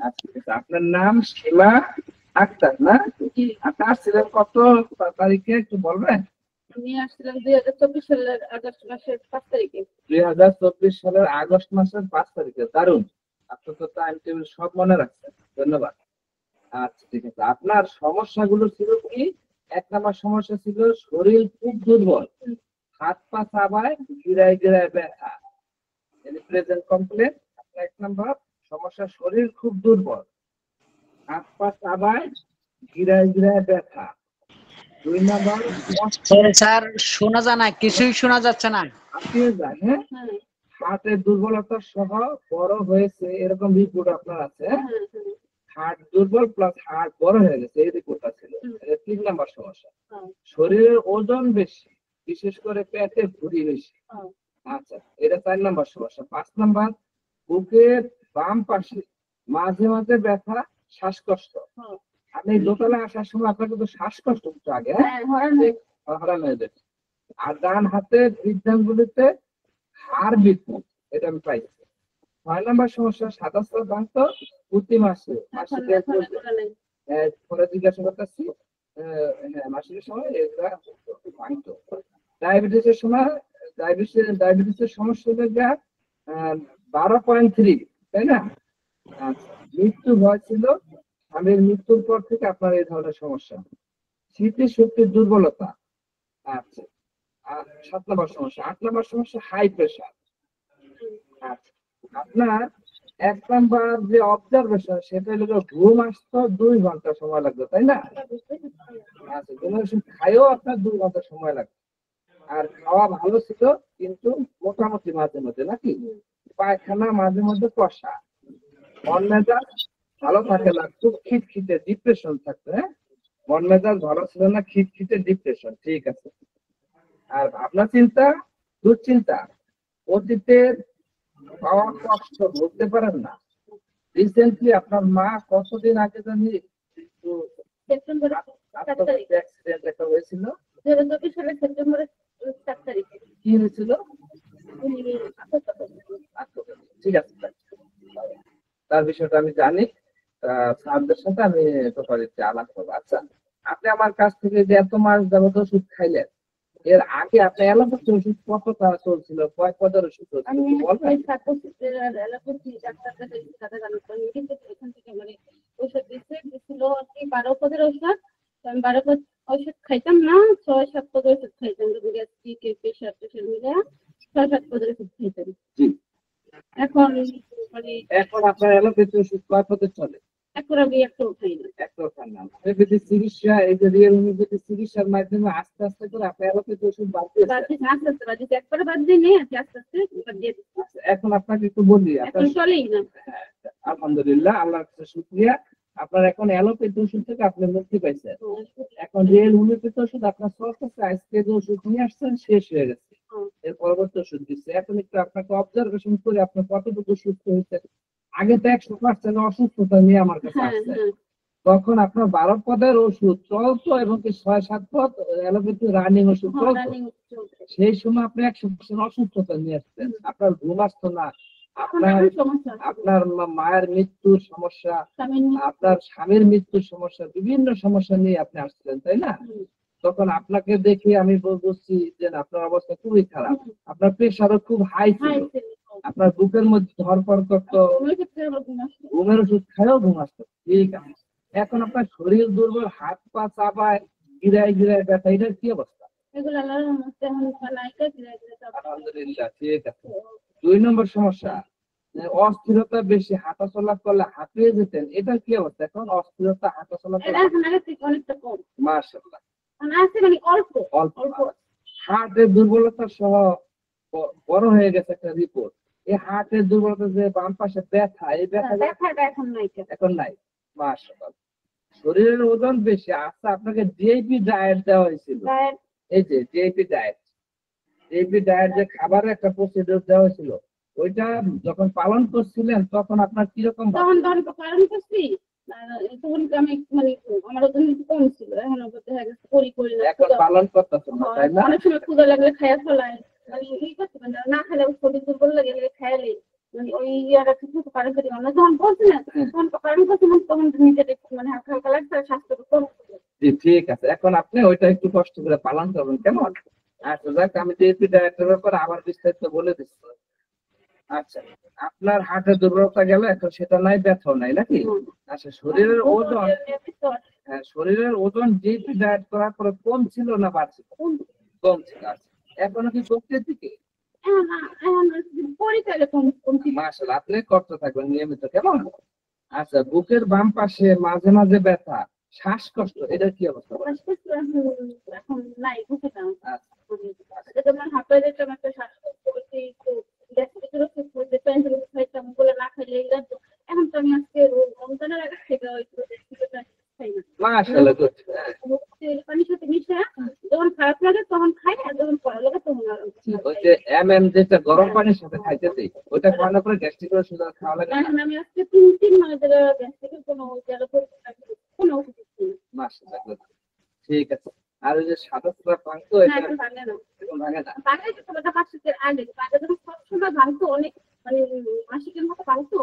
আচ্ছা, আপনার নাম সীমা আক্তার না? আপনি আসছিলেন কত তারিখে একটু বলবেন? আমি আসছিলাম 2024 সালের আগস্ট মাসের 5 তারিখে। 2024 সালের আগস্ট মাসের 5 তারিখে। দারুণ, আপনার তো টাইম টেবিল সব মনে রাখছেন, ধন্যবাদ। আচ্ছা ঠিক আছে, আপনার সমস্যাগুলো ছিল কি? 1 নম্বর সমস্যা ছিল শরীর খুব দুর্বল, হাত পা চাবায় গিরায় গিরায় ব্যথা, প্রেজেন্ট কমপ্লেন। 1 নম্বর সমস্যা শরীর খুব দুর্বল, হাত পা চাবায় গিরায় গিরায় ব্যথা। 2 নম্বর স্যার শোনা যায় না, কিছুই শোনা যাচ্ছে না। আপনিও যান, হ্যাঁ, হার্টের দুর্বলতা সহ বড় হয়েছে এরকম রিপোর্ট আপনার আছে। হার্ট দুর্বল প্লাস হার্ট বড় হয়ে গেছে এই রিপোর্টটা ছিল। 3 নম্বর সমস্যা শরীরের ওজন বেশি, বিশেষ করে পেটে ভুঁড়ি বেশি। আচ্ছা, এটা 4 নম্বর সমস্যা। 5 নম্বর বুকের বাম পাশে মাঝে মাঝে ব্যথা, শ্বাসকষ্ট। আপনি দোকানে আসার সময় আপনার কিন্তু শ্বাসকষ্ট হচ্ছে আগে, হরান হয়ে যাচ্ছে। আর ডান হাতের বৃদ্ধাঙ্গুলিতে হাড় বিকৃত, এটা আমি পাইছি। 6 নম্বর সমস্যা সাদা দান্ত প্রতি মাসে পরে জিজ্ঞাসা করতেছি, হ্যাঁ মাসিকের সময় এগুলা ভাঙতো। ডায়াবেটিসের সময় ডায়াবেটিসের সমস্যা দেখা 12.3, তাই না? আচ্ছা, মৃত্যু ভয় ছিল, স্বামীর মৃত্যুর পর থেকে আপনার এই ধরনের সমস্যা। স্মৃতি শক্তির দুর্বলতা। আচ্ছা, 7 নম্বর সমস্যা। 8 নম্বর সমস্যা হাই প্রেশার। আচ্ছা, আপনার 1 নম্বর যে অবজারভেশন সেটা হলো ঘুম আসতো 2 ঘন্টা সময় লাগবে, তাই না? আচ্ছা, ঘুমের ওষুধ খাইও আপনার 2 ঘন্টা সময় লাগবে। আর খাওয়া ভালো ছিল কিন্তু মোটামুটি মাঝে মধ্যে, নাকি? পায়খানা মাঝে মধ্যে কষা, মন মেজাজ ভালো থাকে না, খুব খিটখিটে, ডিপ্রেশন থাকতো। হ্যাঁ, মন মেজাজ ভালো ছিল না, খিটখিটে, ডিপ্রেশন, ঠিক আছে। আর আপনার চিন্তা, দুশ্চিন্তা, অতীতের পাওয়া কষ্ট বলতে পারেন না। রিসেন্টলি আপনার মা কতদিন আগে জানি সেপ্টেম্বরে 7 তারিখে অ্যাক্সিডেন্ট একটা হয়েছিল। 2024 সালের সেপ্টেম্বরের 7 তারিখে। কি হয়েছিল? ঠিক আছে, তার বিষয়টা আমি জানি। স্যারদের সাথে আমি তোফারিতে আলাপ করবো। আচ্ছা, আপনি আমার কাছ থেকে যে এত মাস যাবত ওষুধ খাইলেন, এর আগে আপনার অ্যালোপ্যাথি ওষুধ কতটা চলছিল, কয় পদের ওষুধ চলছিল? আমি বলবেন? অ্যালোপ্যাথি ডাক্তারদের সাথে কিন্তু এখান থেকে মানে ওষুধ দিছিল আর কি 12 পদের ওষুধ। আমি 12 পদ ওষুধ খাইতাম না, 6-7 পদের ওষুধ খাইতাম, গ্যাস্ট্রিক প্রেশার মিলে 6-7 পদের ওষুধ খাইতাম। এখন মানে এখন আপনার অ্যালোপ্যাথি ওষুধ কয় পদের চলে? এখন আমি একটাও খাই না। একটাও খান না। যদি চিকিৎসা, এই যে রিয়েল হোমিওপ্যাথি চিকিৎসার মাধ্যমে আস্তে আস্তে করে আপনার অ্যালোপ্যাথি ওষুধ বাদ দিয়েছে। আস্তে আস্তে বাদ দিয়েছে, একবারে বাদ দিই নেই, আস্তে আস্তে বাদ দিয়ে দিচ্ছি। এখন আপনাকে একটু বলি, এখন চলেই না। আলহামদুলিল্লাহ, আল্লাহর কাছে শুকরিয়া, আপনার এখন অ্যালোপ্যাথি ওষুধ থেকে আপনি মুক্তি পাইছেন। এখন রিয়েল হোমিওপ্যাথি ওষুধ আপনার চলতেছে, আজকে যে ওষুধ নিয়ে আসছেন শেষ হয়ে গেছে, এর পরবর্তী ওষুধ দিচ্ছে। এখন একটু আপনাকে অবজারভেশন করে আপনার কতটুকু সুস্থ হয়েছে। আগে তো 100% অসুস্থতা নিয়ে আমার কাছে আসছে, তখন আপনার 12 পদের ওষুধ চলতো এবং 6-7 পদ অ্যালোপ্যাথি রানিং ওষুধ চলতো। সেই সময় আপনি 100% অসুস্থতা নিয়ে আসছেন, আপনার ঘুম আসতো না, আপনার মায়ের মৃত্যুর সমস্যা, আপনার স্বামীর মৃত্যুর সমস্যা, বিভিন্ন সমস্যা নিয়ে আপনি আসছিলেন, তাই না? তখন আপনাকে দেখে আমি বুঝছি যে আপনার অবস্থা খুবই খারাপ, আপনার প্রেশারও খুব হাই ছিল, আপনার বুকের মধ্যে ধরপড় করতো, ঘুমের ওষুধ খাইও ঘুম আসতো। ঠিক আছে, এখন আপনার শরীর দুর্বল, হাত পা চাপায় গিরায় গিরায় ব্যথা, এটার কি অবস্থা? আলহামদুলিল্লাহ, ঠিক আছে। 2 নম্বর সমস্যা অস্থিরতা বেশি, হাঁটা চলা করলে হাঁপিয়ে যেতেন, এটার কি অবস্থা? এখন অস্থিরতা, হাঁটা চলা করলে অনেকটা কম, মাশাআল্লাহ, মানে অল্প অল্প। হার্টের দুর্বলতা সহ বড় হয়ে গেছে একটা রিপোর্ট। এই হার্টের দুর্বলতা যে বাম পাশে ব্যথা, এই ব্যথাটা এখন নাই, মাশাআল্লাহ। শরীরের ওজন বেশি। আচ্ছা, আপনাকে ডিএপি ডায়েট দেওয়া হয়েছিল, এই যে ডিএপি ডায়েট, ডিএপি ডায়েট যে খাবারের একটা প্রসিডিউর দেওয়া হয়েছিল, ওইটা যখন পালন করছিলেন তখন আপনার কিরকম? তখন পালন করছি, তখন আমি মানে আমার ওজন একটু কম ছিল, এখন দেখা গেছে করি না, এখন পালন করতেছেন না, তাই না? অনেক সময় ক্ষুধা লাগলে খাইয়া ফেলায়, মানে এই করতে পারে না, খেলে শরীর দুর্বল লাগে, খাইলে মানে ওই ইয়ারা কিছু কারণ করি আমরা যখন বলছিলেন তখন কারণ করছিলাম তখন নিজের একটু মানে হালকা হালকা লাগছে স্বাস্থ্য কম ছিল। জি ঠিক আছে, এখন আপনি ওইটা একটু কষ্ট করে পালন করবেন, কেমন? আচ্ছা যাক, আমি ডিএপি ডায়েটের ব্যাপারে আবার বিস্তারিত বলে দিচ্ছি। আচ্ছা, আপনার হার্টের দুর্বলতা গেল, এখন সেটা নাই, ব্যথাও নাই নাকি? আচ্ছা, শরীরের ওজন, হ্যাঁ শরীরের ওজন ডিএপি ডায়েট করার পরে কম ছিল না বাড়ছিল? কম ছিল। আচ্ছা, এখনো কি কমতে দিকে? মাশাআল্লাহ, আপনি করতে থাকবেন নিয়মিত, কেমন? আচ্ছা, বুকের বাম পাশে মাঝে মাঝে ব্যথা, শ্বাসকষ্ট, এটার কি অবস্থা? এখন নাই বুঝে না আচ্ছা, এটা আমার হাতে যেটা একটা শ্বাসকষ্ট করতে একটু গ্যাস্ট্রিকের ওষুধ করতে পেন্সিল খাইতাম বলে না খাইলে লাগতো। এখন তো আমি আজকে রমজানের আগে থেকে একটু খাই না। মাশাআল্লাহ, গুড। পানির সাথে মিশে যখন খারাপ লাগে তখন খাই, আর যখন ভালো লাগে তখন আর ওই যে এমএম যেটা গরম পানির সাথে খাইতে দেই, ওটা খাওয়ানোর পরে গ্যাস্ট্রিকের ওষুধ আর খাওয়া লাগে না? এখন আমি আজকে 3 মাস ধরে গ্যাস্ট্রিকের কোনো কোনো ওষুধ দিচ্ছি না। মাশাআল্লাহ, good। ঠিক আছে। আর ওই যে সাদা সাদা পাঙ্ক, না, এটা এখন ভাঙে না। এখন ভাঙে না? ভাঙে কিন্তু ওটা মাসিকের আগে। আগে যখন সবসময় ভাঙতো অনেক, মানে মাসিকের মতো ভাঙতো,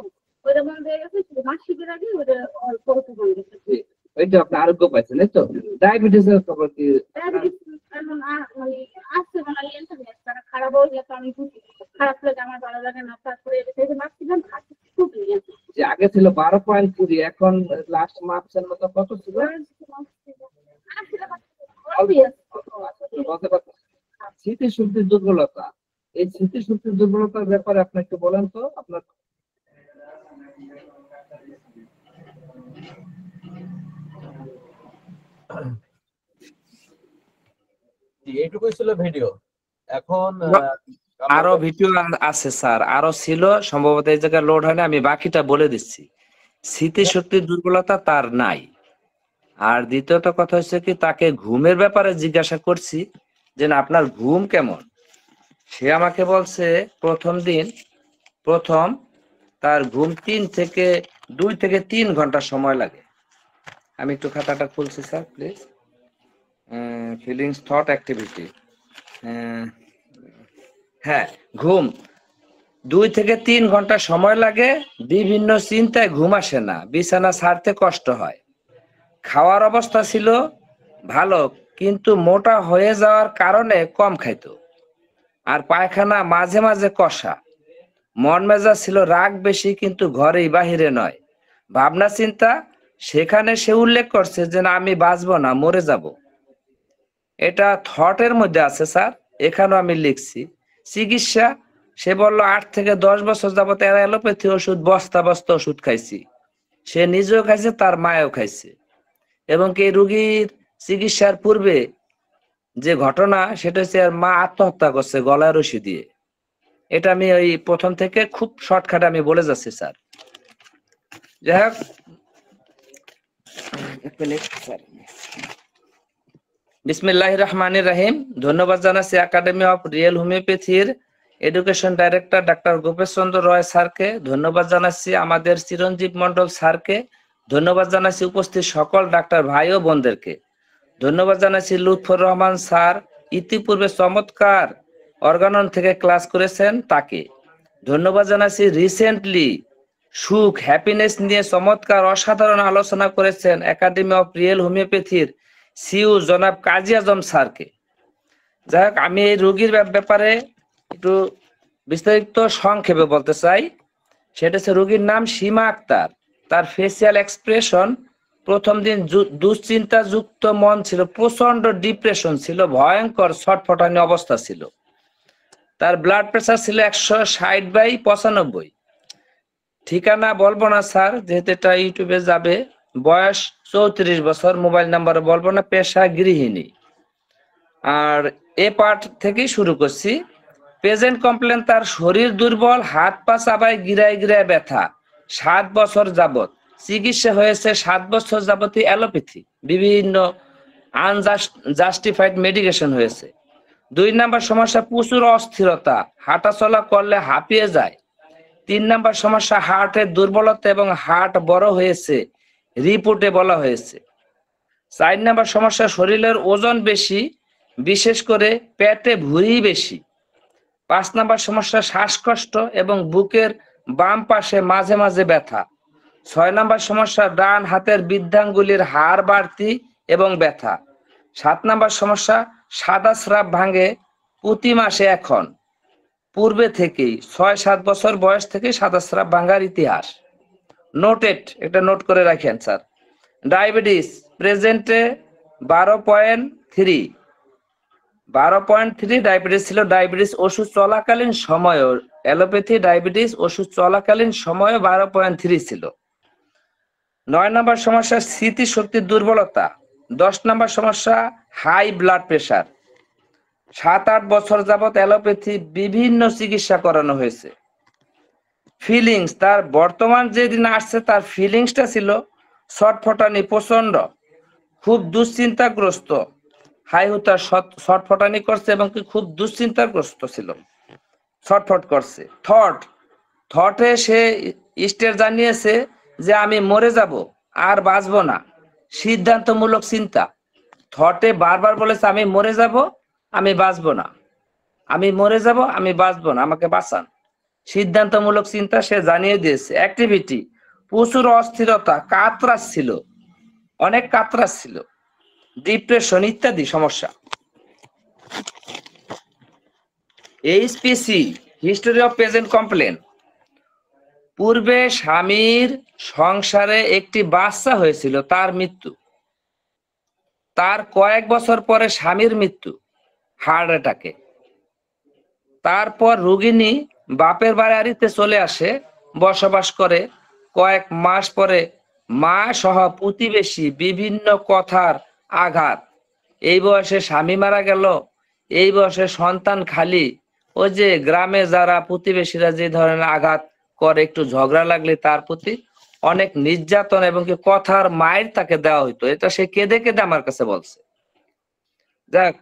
ওইটা বন্ধ হয়ে গেছে। শুধু মাসিকের আগে ওটা অল্প একটু বন্ধ গেছে। জি, ওইটা আপনি আরোগ্য পাইছেন, এই তো? ডায়াবেটিসের খবর কি? ডায়াবেটিস এখন মানে আসছে মানে ইন্টারনেট তারা খারাপ হয়ে গেছে। আমি বুঝি খারাপ লাগে, আমার ভালো লাগে না। তারপরে এই যে মাপছিলাম আজকে খুব নিয়েছে। যে আগে ছিল 12.20, এখন লাস্ট মাপছেন মতো কত ছিল? বলতে পারছেন? স্মৃতিশক্তির দুর্বলতা, এই স্মৃতিশক্তির দুর্বলতার ব্যাপারে আপনি একটু বলেন তো আপনার। এইটুকুই ছিল ভিডিও। এখন আরো ভিডিও আছে স্যার, আরো ছিল সম্ভবত, এই জায়গায় লোড হয় না, আমি বাকিটা বলে দিচ্ছি। স্মৃতিশক্তির দুর্বলতা তার নাই। আর দ্বিতীয়ত কথা হচ্ছে কি, তাকে ঘুমের ব্যাপারে জিজ্ঞাসা করছি যে না আপনার ঘুম কেমন। সে আমাকে বলছে প্রথম তার ঘুম 2 থেকে 3 ঘন্টা সময় লাগে। আমি একটু খাতাটা খুলছি sir please. Feelings, thought, activity. হ্যাঁ, ঘুম 2 থেকে 3 ঘন্টা সময় লাগে। বিভিন্ন চিন্তায় ঘুম আসে না, বিছানা ছাড়তে কষ্ট হয়। খাওয়ার অবস্থা ছিল ভালো, কিন্তু মোটা হয়ে যাওয়ার কারণে কম খাইতো। আর পায়খানা মাঝে মাঝে কষা। মন মেজাজ ছিল রাগ বেশি, কিন্তু ঘরেই বাহিরে নয়। ভাবনা চিন্তা, সেখানে সে উল্লেখ করছে যে না আমি বাঁচবো না, মরে যাব। এটা থটের মধ্যে আছে স্যার, এখানেও আমি লিখছি। চিকিৎসা, সে বললো 8 থেকে 10 বছর যাবত এরা অ্যালোপ্যাথি ওষুধ বস্তা বস্তা ওষুধ খাইছি। সে নিজেও খাইছে, তার মায়েও খাইছে। এবং কি রুগীর চিকিৎসার পূর্বে যে ঘটনা, সেটা হচ্ছে আর মা আত্মহত্যা করছে গলায় রশি দিয়ে। এটা আমি ওই প্রথম থেকে খুব শর্টকাটে আমি বলে যাচ্ছি স্যার। যাই হোক, বিসমিল্লাহির রহমানির রহিম। ধন্যবাদ জানাচ্ছি একাডেমি অফ রিয়েল হোমিওপ্যাথির এডুকেশন ডাইরেক্টর ডাক্তার গোপেশ চন্দ্র রয় স্যারকে। ধন্যবাদ জানাচ্ছি আমাদের চিরঞ্জীব মন্ডল স্যারকে। ধন্যবাদ জানাচ্ছি উপস্থিত সকল ডাক্তার ভাই ও বোনদেরকে। ধন্যবাদ জানাচ্ছি লুৎফর রহমান স্যার, ইতিপূর্বে চমৎকার অর্গানন থেকে ক্লাস করেছেন তাকে। ধন্যবাদ জানাচ্ছি রিসেন্টলি সুখ, হ্যাপিনেস নিয়ে চমৎকার অসাধারণ আলোচনা করেছেন একাডেমি অফ রিয়েল হোমিওপ্যাথির সিইও জনাব কাজী আজম স্যারকে। যাই হোক, আমি এই রোগীর ব্যাপারে একটু বিস্তারিত সংক্ষেপে বলতে চাই। সেটা হচ্ছে রোগীর নাম সীমা আক্তার। তার ফেসিয়াল এক্সপ্রেশন, প্রথম দিন দুশ্চিন্তা যুক্ত মন ছিল, প্রচন্ড ডিপ্রেশন ছিল, ভয়ঙ্কর ছটফটানি অবস্থা ছিল। তার ব্লাড প্রেসার ছিল 160/95। ঠিকানা বলবো না স্যার, যেহেতু এটা ইউটিউবে যাবে। বয়স 34 বছর, মোবাইল নাম্বার বলবো না, পেশা গৃহিণী। আর এ পার্ট থেকেই শুরু করছি। প্রেজেন্ট কমপ্লেন, তার শরীর দুর্বল, হাত পা চাবায় গিরায় গিরায় ব্যথা, 7 বছর যাবত। চিকিৎসা হয়েছে 7 বছর যাবতই অ্যালোপ্যাথি, বিভিন্ন আনজাস্টিফাইড মেডিকেশন হয়েছে। 2 নাম্বার সমস্যা প্রচুর অস্থিরতা, হাঁটা চলা করলে হাঁপিয়ে যায়। 3 নাম্বার সমস্যা হার্টের দুর্বলতা এবং হার্ট বড় হয়েছে, রিপোর্টে বলা হয়েছে। 4 নাম্বার সমস্যা শরীরের ওজন বেশি, বিশেষ করে পেটে ভুঁড়ি বেশি। 5 নাম্বার সমস্যা শ্বাসকষ্ট এবং বুকের বাম পাশে মাঝে মাঝে ব্যথা। 6 নম্বর সমস্যা, ডান হাতের বৃদ্ধাঙ্গুলির হাড় বাড়তি এবং ব্যথা। 7 নম্বর সমস্যা, সাদা স্রাব ভাঙে প্রতি মাসে এখন, পূর্বে থেকেই 6-7 বছর বয়স থেকে সাদা স্রাব ভাঙার ইতিহাস। নোটেড, এটা নোট করে রাখেন স্যার। ডায়াবেটিস প্রেজেন্টে 12.3 ডায়াবেটিস ছিল। ডায়াবেটিস ওষুধ চলাকালীন সময়ও, অ্যালোপ্যাথি ডায়াবেটিস ওষুধ চলাকালীন সময়ও 12.3 ছিল। 9 নম্বর সমস্যা, স্মৃতিশক্তির দুর্বলতা। 10 নম্বর সমস্যা, হাই ব্লাড প্রেশার। 7-8 বছর যাবত অ্যালোপ্যাথি বিভিন্ন চিকিৎসা করানো হয়েছে। ফিলিংস, তার বর্তমান যেদিন আসছে তার ফিলিংসটা ছিল ছটফটানি প্রচন্ড, খুব দুশ্চিন্তাগ্রস্ত, হাই হুতার ছটফটানি করছে এবং কি খুব দুশ্চিন্তাগ্রস্ত ছিল, ছটফট করছে। থটে সে স্টেট জানিয়েছে যে আমি মরে যাব, আর বাঁচবো না, সিদ্ধান্তমূলক চিন্তা। থটে বারবার বলেছে আমি মরে যাব, আমি বাঁচবো না, আমি মরে যাব, আমি বাঁচবো না, আমাকে বাঁচান। সিদ্ধান্তমূলক চিন্তা সে জানিয়ে দিয়েছে। অ্যাক্টিভিটি, প্রচুর অস্থিরতা, কাতরাস ছিল, অনেক কাতরাস ছিল, ডিপ্রেশন ইত্যাদি সমস্যা। HPC, history of present complain. পূর্বে স্বামীর সংসারে একটি বাচ্চা হয়েছিল, তার মৃত্যু। তার কয়েক বছর পরে স্বামীর মৃত্যু হার্ট অ্যাটাকে। তারপর রোগিণী বাপের বাড়িতে চলে আসে, বসবাস করে। কয়েক মাস পরে মা সহ প্রতিবেশী বিভিন্ন কথার আঘাত। এই বয়সে স্বামী মারা গেল, এই বয়সে সন্তান খালি। ওই যে গ্রামে যারা প্রতিবেশীরা যে ধরনের আঘাত করে, একটু ঝগড়া লাগলে তার প্রতি অনেক নির্যাতন এবং কি কথার মায়ের তাকে দেওয়া হইতো। এটা সে কেঁদে কেঁদে আমার কাছে বলছে। দেখ,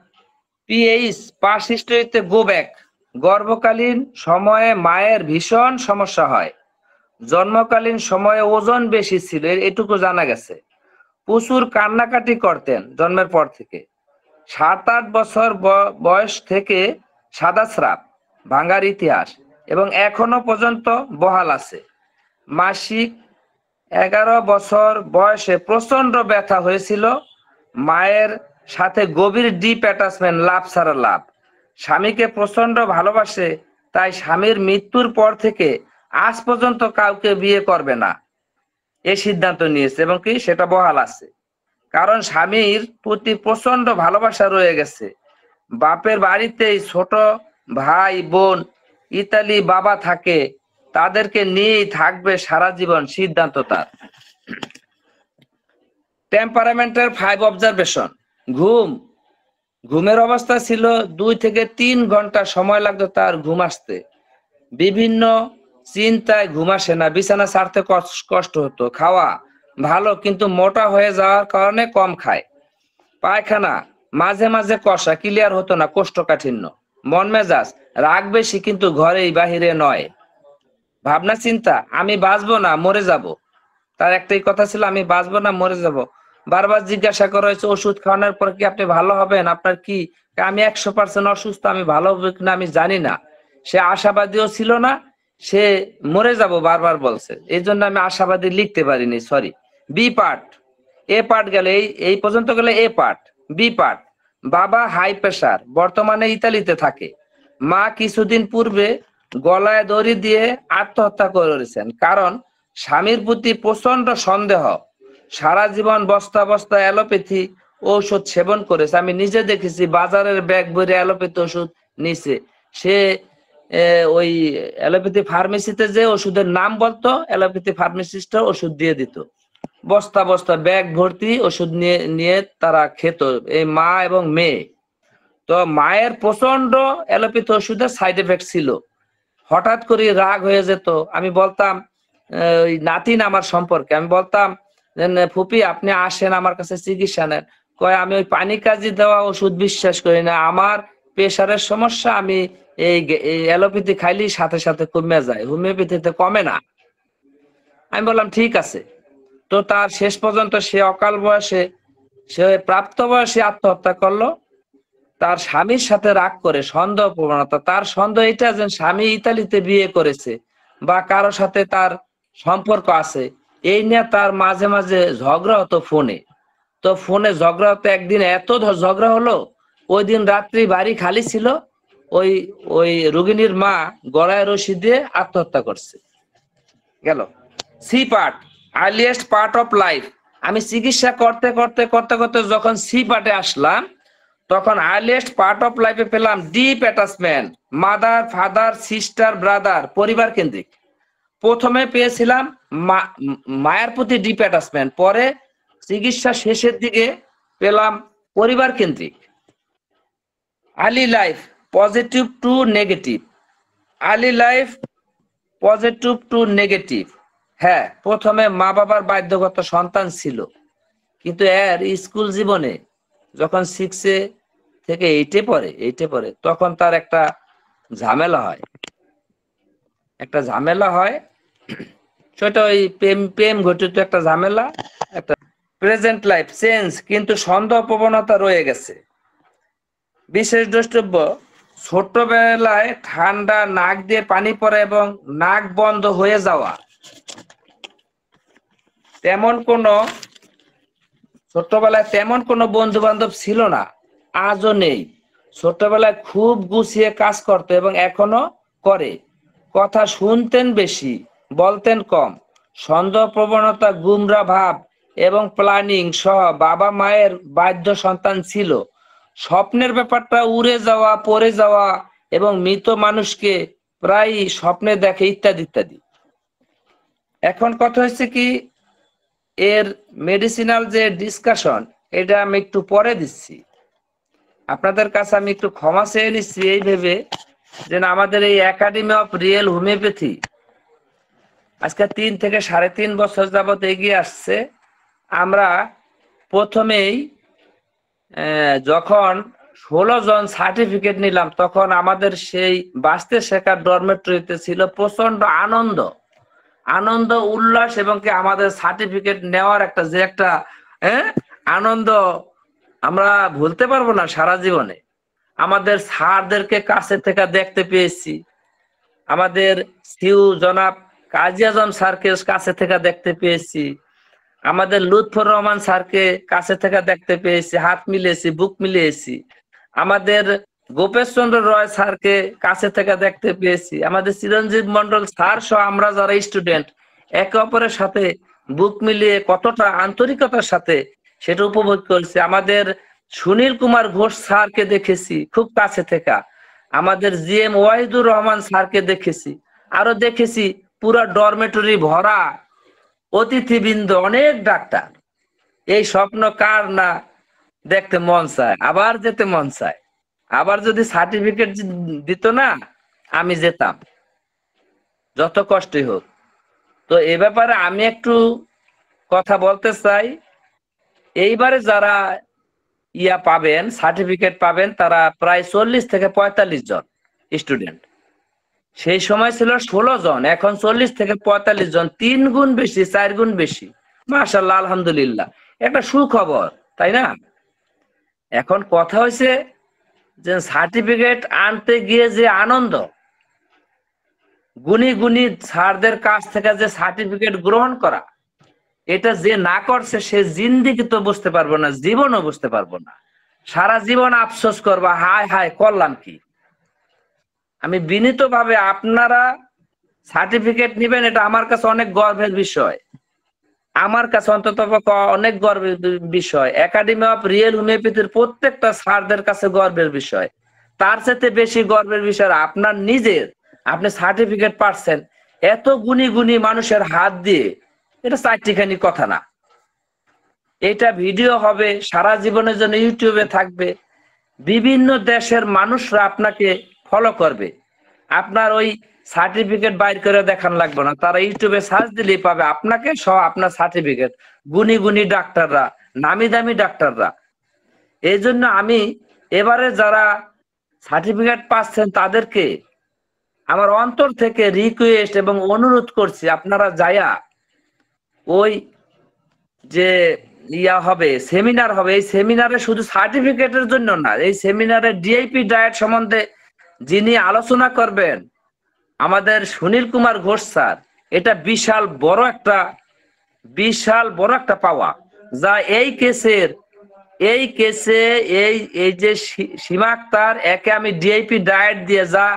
পিএইচ, পাস হিস্টরিতে গো ব্যাক। গর্ভকালীন সময়ে মায়ের ভীষণ সমস্যা হয়, জন্মকালীন সময়ে ওজন বেশি ছিল, এটুকু জানা গেছে। প্রচুর কান্নাকাটি করতেন জন্মের পর থেকে। 7-8 বছর বয়স থেকে সাদা স্রাব ভাঙার ইতিহাস এবং এখনো পর্যন্ত বহাল আছে। মাসিক 11 বছর বয়সে প্রচন্ড ব্যথা হয়েছিল। মায়ের সাথে গভীর ডিপ অ্যাটাচমেন্ট, লাভ ছাড়া লাভ। স্বামীকে প্রচন্ড ভালোবাসে, তাই স্বামীর মৃত্যুর পর থেকে আজ পর্যন্ত কাউকে বিয়ে করবে না, এই সিদ্ধান্ত নিয়েছে এবং কি সেটা বহাল আছে। কারণ স্বামীর প্রতি প্রচন্ড ভালোবাসা রয়ে গেছে। বাপের বাড়িতেই ছোট ভাই বোন ইতালি বাবা থাকে, তাদেরকে নিয়েই থাকবে সারা জীবন, সিদ্ধান্ত তার। টেম্পারামেন্টের 5 অবজারভেশন। ঘুমের অবস্থা ছিল 2 থেকে 3 ঘন্টা সময় লাগতো তার ঘুম আসতে। বিভিন্ন চিন্তায় ঘুম আসে না, বিছানা ছাড়তে কষ্ট হতো। খাওয়া ভালো কিন্তু মোটা হয়ে যাওয়ার কারণে কম খায়। পায়খানা মাঝে মাঝে কষা, ক্লিয়ার হতো না, কোষ্ঠকাঠিন্য। মন মেজাজ রাগ বেশি কিন্তু ঘরেই বাহিরে নয়। ভাবনা চিন্তা, আমি বাঁচবো না, মরে যাব। তার একটাই কথা ছিল, আমি বাঁচবো না, মরে যাব। বারবার জিজ্ঞাসা করা হয়েছে ওষুধ খাওয়ানোর পর কি আপনি ভালো হবেন, আপনার কি? আমি 100% অসুস্থ, আমি ভালো হবে কিনা আমি জানি না। সে আশাবাদীও ছিল না, সে মরে যাব বারবার বলছে, এই জন্য আমি আশাবাদী লিখতে পারিনি, সরি। বি পার্ট, এ পার্ট গেল, এই পর্যন্ত গেলে এ পার্ট। বি পার্ট, বাবা হাই প্রেসার, বর্তমানে ইতালিতে থাকে। মা কিছুদিন পূর্বে গলায় দড়ি দিয়ে আত্মহত্যা করেছেন, কারণ স্বামীর প্রতি প্রচন্ড সন্দেহ। সারা জীবন বস্তা বস্তা অ্যালোপ্যাথি ঔষধ সেবন করেছে, আমি নিজে দেখেছি। বাজারের ব্যাগ ভরে অ্যালোপ্যাথি ওষুধ নিছে। সে ওই অ্যালোপ্যাথি ফার্মেসিতে যে ওষুধের নাম বলতো, অ্যালোপ্যাথি ফার্মাসিস্ট ওষুধ দিয়ে দিত। বস্তা বস্তা ব্যাগ ভর্তি ওষুধ নিয়ে তারা খেত, এই মা এবং মেয়ে। তো মায়ের প্রচন্ড অ্যালোপ্যাথি ওষুধের সাইড এফেক্ট ছিল। হঠাৎ করে রাগ হয়ে যেত। আমি বলতাম, ওই নাতিন আমার সম্পর্কে, আমি বলতাম ফুপি আপনি আসেন আমার কাছে চিকিৎসা নেন। কয় আমি ওই পানি কাজি দেওয়া ওষুধ বিশ্বাস করি না, আমার প্রেশারের সমস্যা, আমি এই অ্যালোপ্যাথি খাইলে সাথে সাথে কমে যায়, হোমিওপ্যাথিতে কমে না। আমি বললাম ঠিক আছে। তো তার শেষ পর্যন্ত সে অকাল বয়সে, সে প্রাপ্ত বয়সে আত্মহত্যা করলো। তার স্বামীর সাথে রাগ করে, সন্দেহ প্রবণতা। তার সন্দেহ এটা যে স্বামী ইতালিতে বিয়ে করেছে, বা কারোর সাথে তার সম্পর্ক আছে, এই নিয়ে তার মাঝে মাঝে ঝগড়া হতো ফোনে। তো ফোনে ঝগড়া হতো, একদিন এত ঝগড়া হলো, ওই দিন রাত্রি বাড়ি খালি ছিল, ওই ওই রোগিণীর মা গলায় রশি দিয়ে আত্মহত্যা করছে। গেল সি part, earliest part of life. আমি চিকিৎসা করতে করতে করতে করতে যখন সি পার্টে আসলাম, তখন আর্লিয়েস্ট পার্ট অফ লাইফে পেলাম deep attachment, mother father sister brother, পরিবার কেন্দ্রিক। প্রথমে পেয়েছিলাম মায়ের প্রতি ডিপ অ্যাটাচমেন্ট, পরে চিকিৎসা শেষের দিকে পেলাম পরিবার কেন্দ্রিক। Early life positive to negative, early life positive to negative. হ্যাঁ, প্রথমে মা বাবার বাধ্যগত সন্তান ছিল, কিন্তু এর স্কুল জীবনে যখন 6 থেকে 8-এ পড়ে তখন তার একটা ঝামেলা হয়, সেটা ওই প্রেম ঘটিত একটা ঝামেলা। একটা প্রেজেন্ট লাইফ চেঞ্জ, কিন্তু সন্দেহ প্রবণতা রয়ে গেছে। বিশেষ দ্রষ্টব্য, ছোটবেলায় ঠান্ডা নাক দিয়ে পানি পড়া এবং নাক বন্ধ হয়ে যাওয়া, ছোটবেলায় তেমন কোনো বন্ধু বান্ধব ছিল না, আজও নেই। ছোটবেলায় খুব গুছিয়ে কাজ করতো এবং এখনো করে। কথা শুনতেন বেশি, বলতেন কম। সন্দেহ প্রবণতা, গুমরা ভাব এবং প্ল্যানিং সহ বাবা মায়ের বাধ্য সন্তান ছিল। স্বপ্নের ব্যাপারটা উড়ে যাওয়া, পড়ে যাওয়া এবং মৃত মানুষকে প্রায় স্বপ্নে দেখে, ইত্যাদি ইত্যাদি। এখন কথা হচ্ছে কি, এর মেডিসিনাল যে ডিসকাশন, এটা আমি একটু পরে দিচ্ছি। আপনাদের কাছে আমি একটু ক্ষমা চেয়ে নিচ্ছি এই ভেবে যে আমাদের এই একাডেমি অফ রিয়েল হোমিওপ্যাথি আজকে 3 থেকে 3.5 বছর যাবত এগিয়ে আসছে। আমরা প্রথমেই যখন 16 জন সার্টিফিকেট নিলাম, তখন আমাদের সেই বাঁচতে শেখার ডরমেটরিতে ছিল প্রচন্ড আনন্দ উল্লাস, এবং কি আমাদের সার্টিফিকেট নেওয়ার একটা আনন্দ আমরা ভুলতে পারবো না সারা জীবনে। আমাদের স্যারদেরকে কাছে থেকে দেখতে পেয়েছি, আমাদের সিউ জনাব কাজী আজম স্যারকে কাছে থেকে দেখতে পেয়েছি, আমাদের লুৎফর রহমান স্যারকে কাছে থেকে দেখতে পেয়েছি, হাত মিলিয়েছি, বুক মিলিয়েছি। আমাদের গোপেশ চন্দ্র রয় স্যারকে কাছে থেকে দেখতে পেয়েছি। আমাদের চিরঞ্জীব মন্ডল স্যার সহ আমরা যারা স্টুডেন্ট, একে অপরের সাথে বুক মিলিয়ে কতটা আন্তরিকতার সাথে সেটা উপভোগ করেছি। আমাদের সুনীল কুমার ঘোষ স্যারকে দেখেছি খুব কাছে থেকে, আমাদের জিএম ওয়াহিদুর রহমান স্যারকে দেখেছি, আরো দেখেছি পুরো ডরমেটরি ভরা অতিথিবৃন্দ, অনেক ডাক্তার। এই স্বপ্ন কার না দেখতে মন চায়, আবার যেতে মন চায়। আবার যদি সার্টিফিকেট দিত না, আমি যেতাম, যত কষ্টই হোক। তো এ ব্যাপারে আমি একটু কথা বলতে চাই। এইবারে যারা পাবেন, সার্টিফিকেট পাবেন, তারা প্রায় 40 থেকে 45 জন স্টুডেন্ট। সেই সময় ছিল 16 জন, এখন 40 থেকে 45 জন, 3 গুণ বেশি, 4 গুণ বেশি। মাশাআল্লাহ, আলহামদুলিল্লাহ, একটা সুখবর, তাই না? এখন কথা হয়েছে যে সার্টিফিকেট আনতে গিয়ে যে আনন্দ, গুণী গুণী স্যারদের কাছ থেকে যে সার্টিফিকেট গ্রহণ করা, এটা যে না করছে সে জিন্দিগি তো বুঝতে পারবো না, জীবনও বুঝতে পারবো না। সারা জীবন আফসোস করবা, হায় হায় করলাম কি। আমি বিনীতভাবে, আপনারা সার্টিফিকেট নিবেন, এটা আমার কাছে অনেক গর্বের বিষয়, আমার কাছে অন্তত অনেক গর্বের বিষয়। একাডেমি অফ রিয়েল হোমিওপ্যাথির প্রত্যেকটা স্যারদের কাছে গর্বের বিষয়। তার সাথে বেশি গর্বের বিষয় আপনার নিজের, আপনি সার্টিফিকেট পাচ্ছেন এত গুণী গুণী মানুষের হাত দিয়ে, এটা চারটিখানি কথা না। এটা ভিডিও হবে, সারা জীবনের জন্য ইউটিউবে থাকবে, বিভিন্ন দেশের মানুষরা আপনাকে ফলো করবে। আপনার ওই সার্টিফিকেট বাইর করে দেখান লাগবে না, তারা ইউটিউবে সার্চ দিলেই পাবে আপনাকে সহ আপনার সার্টিফিকেট। গুণী গুণী ডাক্তাররা, নামি দামি ডাক্তাররা। এই জন্য আমি এবারে যারা সার্টিফিকেট পাচ্ছেন তাদেরকে আমার অন্তর থেকে রিকোয়েস্ট এবং অনুরোধ করছি, আপনারা যায়া ওই যে হবে, সেমিনার হবে, এই সেমিনারে শুধু সার্টিফিকেটের জন্য না, এই সেমিনারে ডিআইপি ডায়েট সম্বন্ধে যিনি আলোচনা করবেন, আমাদের সুনীল কুমার ঘোষ স্যার, এটা বিশাল বড় একটা পাওয়া, যা এই কেসে এই যে সীমা আক্তার, একে আমি ডিআইপি ডায়েট দিয়ে যা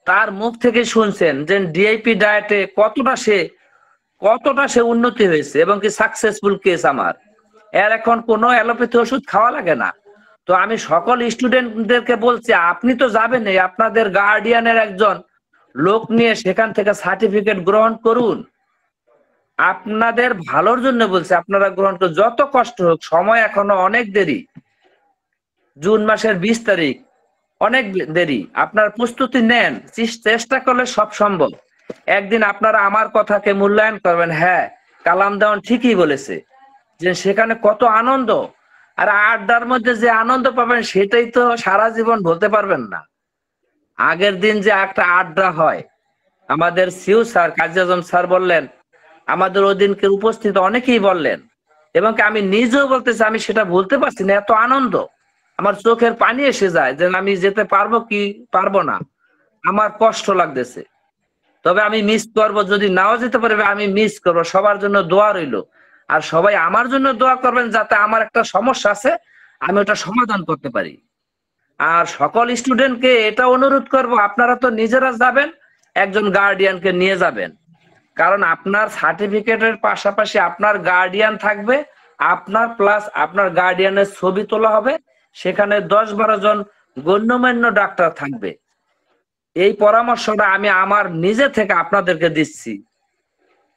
তার মুখ থেকে শুনছেন যে ডিআইপি ডায়েটে কতটা সে উন্নতি হয়েছে এবং কি সাকসেসফুল কেস আমার। এর এখন কোনো অ্যালোপ্যাথি ওষুধ খাওয়া লাগে না। তো আমি সকল স্টুডেন্টদেরকে বলছি, আপনি তো যাবেন, আপনাদের গার্ডিয়ানের একজন লোক নিয়ে সেখান থেকে সার্টিফিকেট গ্রহণ করুন। আপনাদের ভালোর জন্য বলছি, আপনারা গ্রহণ করুন, যত কষ্ট হোক, সময় এখনো অনেক দেরি, জুন মাসের 20 তারিখ, অনেক দেরি। আপনার প্রস্তুতি নেন, চেষ্টা করলে সব সম্ভব। একদিন আপনারা আমার কথাকে মূল্যায়ন করবেন, হ্যাঁ কালাম দেওয়ান ঠিকই বলেছে, যে সেখানে কত আনন্দ, আর আড্ডার মধ্যে যে আনন্দ পাবেন সেটাই তো সারা জীবন বলতে পারবেন না। আগের দিন যে একটা আড্ডা হয়, আমাদের সিউ স্যার, কাজী আজম স্যার বললেন, আমাদের ওই দিনকে উপস্থিত অনেকেই বললেন, এবং আমি নিজেও বলতেছি, আমি সেটা বলতে পারছি না, এত আনন্দ, আমার চোখের পানি এসে যায় যে আমি যেতে পারবো কি পারবো না, আমার কষ্ট লাগতেছে। তবে আমি মিস করব, যদি নাও যেতে পারবে আমি মিস করব। সবার জন্য দোয়া রইল, আর সবাই আমার জন্য দোয়া করবেন, যাতে আমার একটা সমস্যা আছে আমি ওটা সমাধান করতে পারি। আর সকল স্টুডেন্টকে এটা অনুরোধ করব, আপনারা তো নিজেরা যাবেন, একজন গার্ডিয়ানকে নিয়ে যাবেন, কারণ আপনার সার্টিফিকেটের পাশাপাশি আপনার গার্ডিয়ান থাকবে, আপনার প্লাস আপনার গার্ডিয়ানের ছবি তোলা হবে, সেখানে 10-12 জন গণ্যমান্য ডাক্তার থাকবে। এই পরামর্শটা আমি আমার নিজে থেকে আপনাদেরকে দিচ্ছি,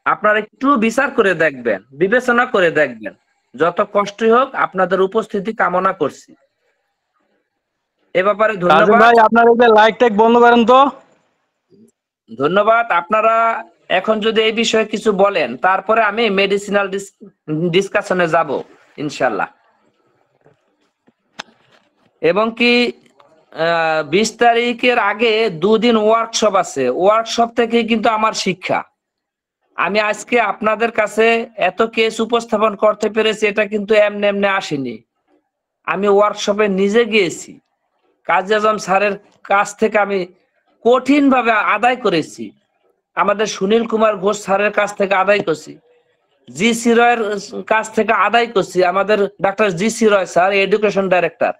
আপনারা একটু বিচার করে দেখবেন, বিবেচনা করে দেখবেন, যত কষ্টই হোক আপনাদের উপস্থিতি কামনা করছি। এ ব্যাপারে ধন্যবাদ ভাই, আপনার এই যে লাইক টাইক বন্ধ করেন তো। ধন্যবাদ। আপনারা এখন যদি এই বিষয়ে কিছু বলেন, তারপরে আমি মেডিসিনাল ডিসকাশনে যাব ইনশাল্লাহ। এবং কি 20 তারিখের আগে 2 দিন ওয়ার্কশপ আছে, ওয়ার্কশপ থেকে কিন্তু আমার শিক্ষা। আমি আজকে আপনাদের কাছে এত কেস উপস্থাপন করতে পেরেছি, এটা কিন্তু এমনি আসেনি। আমি ওয়ার্কশপে নিজে গিয়েছি, কাজী আজম স্যারের কাছ থেকে আমি কঠিন ভাবে আদায় করেছি, আমাদের সুনীল কুমার ঘোষ স্যারের কাছ থেকে আদায় করছি, জি.সি. রয়ের কাছ থেকে আদায় করছি, আমাদের ডাক্তার জি.সি. রয় স্যার এডুকেশন ডাইরেক্টর,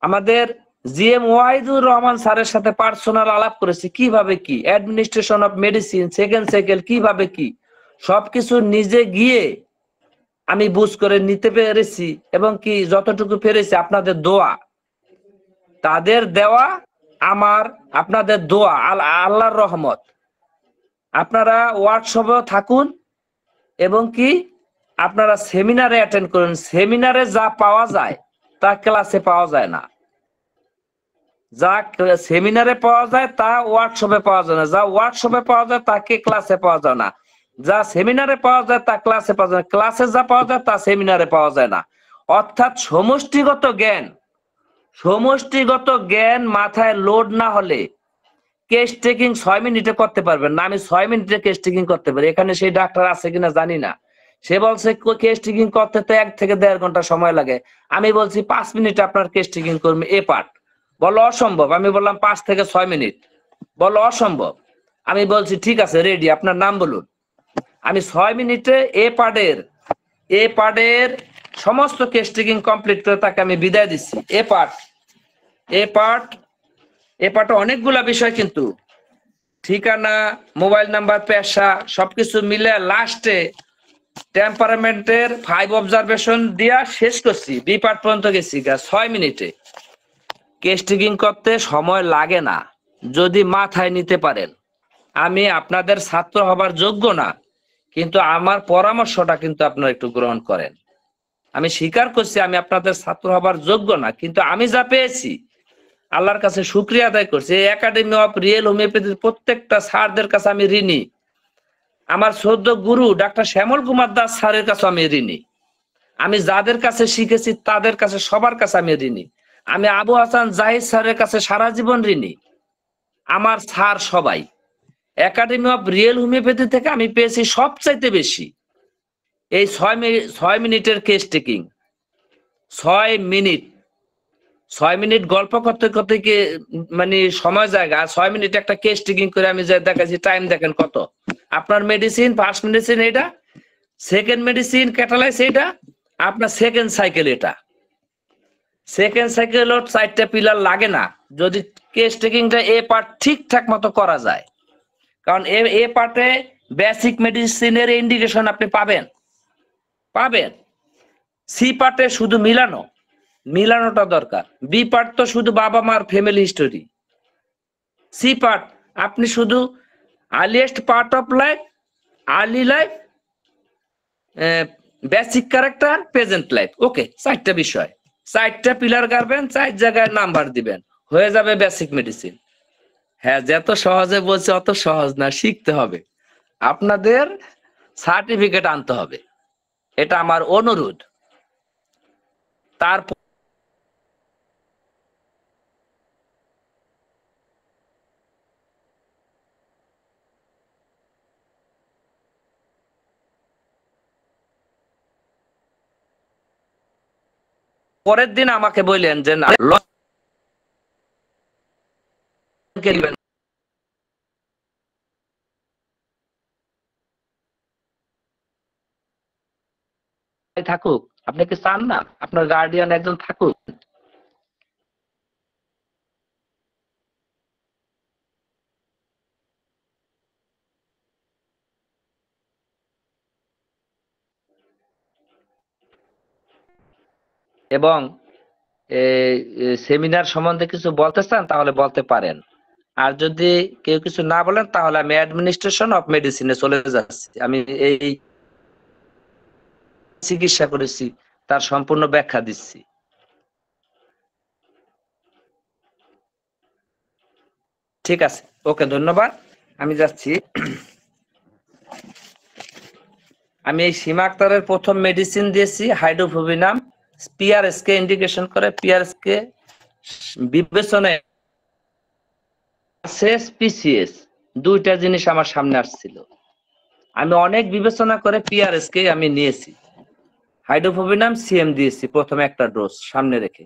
আমাদের জি.এম. ওয়াহিদুর রহমান স্যারের সাথে পার্সোনাল আলাপ করেছি, কিভাবে কি administration of medicine, second cycle কিভাবে কি, সবকিছু নিজে গিয়ে আমি বুঝ করে নিতে পেরেছি। এবং কি যতটুকু পেরেছি আপনাদের দোয়া, তাদের দেওয়া, আমার আপনাদের দোয়া, আল্লাহর রহমত। আপনারা ওয়ার্কশপে থাকুন এবং কি আপনারা সেমিনারে অ্যাটেন্ড করুন। সেমিনারে যা পাওয়া যায় তা ক্লাসে পাওয়া যায় না, যা সেমিনারে পাওয়া যায় তা ওয়ার্কশপে পাওয়া যায় না, যা ওয়ার্কশপে পাওয়া যায় তাকে ক্লাসে পাওয়া যায় না, যা সেমিনারে পাওয়া যায় তা ক্লাসে পাওয়া যায় না, ক্লাসে যা পাওয়া যায় তা সেমিনারে পাওয়া যায় না। অর্থাৎ সমষ্টিগত জ্ঞান মাথায় লোড না হলে কেস টেকিং 6 মিনিটে করতে পারবেন না। আমি 6 মিনিটে কেস টেকিং করতে পারি, এখানে সেই ডাক্তার আছে কিনা জানি না। সে বলছে কেস টেকিং করতে তো 1 থেকে 1.5 ঘন্টা সময় লাগে। আমি বলছি 5 মিনিটে আপনার কেস টেকিং করবে এ পার্ট, বলো অসম্ভব। আমি বললাম 5 থেকে 6 মিনিট, বলো অসম্ভব। আমি বলছি ঠিক আছে রেডি, আপনার নাম বলুন। আমি 6 মিনিটে এ পার্টের সমস্ত কেস টেকিং কমপ্লিট করে তাকে আমি বিদায় দিচ্ছি। এ পার্টে অনেকগুলা বিষয়, কিন্তু ঠিকানা, মোবাইল নাম্বার, পেশা সবকিছু মিলে লাস্টে টেম্পারামেন্টের 5 অবজারভেশন দিয়া শেষ করছি। বি পার্ট পর্যন্ত গেছি 6 মিনিটে। কেস টেকিং করতে সময় লাগে না যদি মাথায় নিতে পারেন। আমি আপনাদের ছাত্র হবার যোগ্য না, কিন্তু আমার পরামর্শটা কিন্তু আপনারা একটু গ্রহণ করেন। আমি স্বীকার করছি আমি আপনাদের ছাত্র হবার যোগ্য না, কিন্তু আমি যা পেয়েছি আল্লাহর কাছে শুকরিয়া আদায় করছি। এই একাডেমি অফ রিয়েল হোমিওপ্যাথির প্রত্যেকটা স্যারদের কাছে আমি ঋণী। আমার শ্রদ্ধ গুরু ডাক্তার শ্যামল কুমার দাস স্যারের কাছে আমি ঋণী। আমি যাদের কাছে শিখেছি তাদের কাছে সবার কাছে আমি ঋণী। আমি আবু হাসান জাহিদ স্যারের কাছে সারা জীবন ঋণী। আমার স্যার সবাই একাডেমি অফ রিয়েল হোমিওপ্যাথি থেকে আমি পেয়েছি সবচাইতে বেশি এই 6 মিনিটের কেস টেকিং। 6 মিনিট 6 মিনিট গল্প করতে করতে কি মানে সময় জায়গা 6 মিনিট একটা কেস টেকিং করে আমি যে দেখাচ্ছি টাইম দেখেন কত। আপনার মেডিসিন ফার্স্ট মেডিসিন এটা, সেকেন্ড মেডিসিন ক্যাটালাইস এটা, আপনার সেকেন্ড সাইকেল এটা। সেকেন্ড সাইকেল 4টা পিলার লাগে না যদি কেস টেকিংটা এ পার্ট ঠিকঠাক মতো করা যায়। কারণ এ পার্টে বেসিক মেডিসিনের ইন্ডিকেশন আপনি পাবেন। সি পার্টে শুধু মিলানোটা দরকার। বি পার্ট তো শুধু বাবা মার ফ্যামিলি হিস্টোরি। সি পার্ট আপনি শুধু earliest part of life, early life, basic character, present life. Okay, 4টা বিষয়, 4টা পিলার গাড়বেন, 4 জায়গায় নাম্বার দিবেন, হয়ে যাবে বেসিক মেডিসিন। হ্যাঁ, যত সহজে বলছে অত সহজ না, শিখতে হবে, আপনাদের সার্টিফিকেট আনতে হবে, এটা আমার অনুরোধ। তারপর পরের দিন আমাকে বললেন যে না থাকুক, আপনি কি চান না আপনার গার্ডিয়ান একজন থাকুক? এবং সেমিনার সম্বন্ধে কিছু বলতে চান তাহলে বলতে পারেন, আর যদি কেউ কিছু না বলেন তাহলে আমি অ্যাডমিনিস্ট্রেশন অফ মেডিসিনে চলে যাচ্ছি। আমি এই চিকিৎসা করেছি তার সম্পূর্ণ ব্যাখ্যা দিচ্ছি। ঠিক আছে, ওকে, ধন্যবাদ, আমি যাচ্ছি। আমি এই সীমা আক্তারের প্রথম মেডিসিন দিয়েছি হাইড্রোফোবিনাম, পিআরএস কে ইন্ডিকেশন করে, পিআরএস কে বিবেচনায় পিসিএস 2টা জিনিস আমার সামনে আসছিল, আমি অনেক বিবেচনা করে পিআরএস কে আমি নিয়েছি। হাইড্রোফোবিনাম সিএম দিয়েছি প্রথমে একটা ডোজ সামনে রেখে,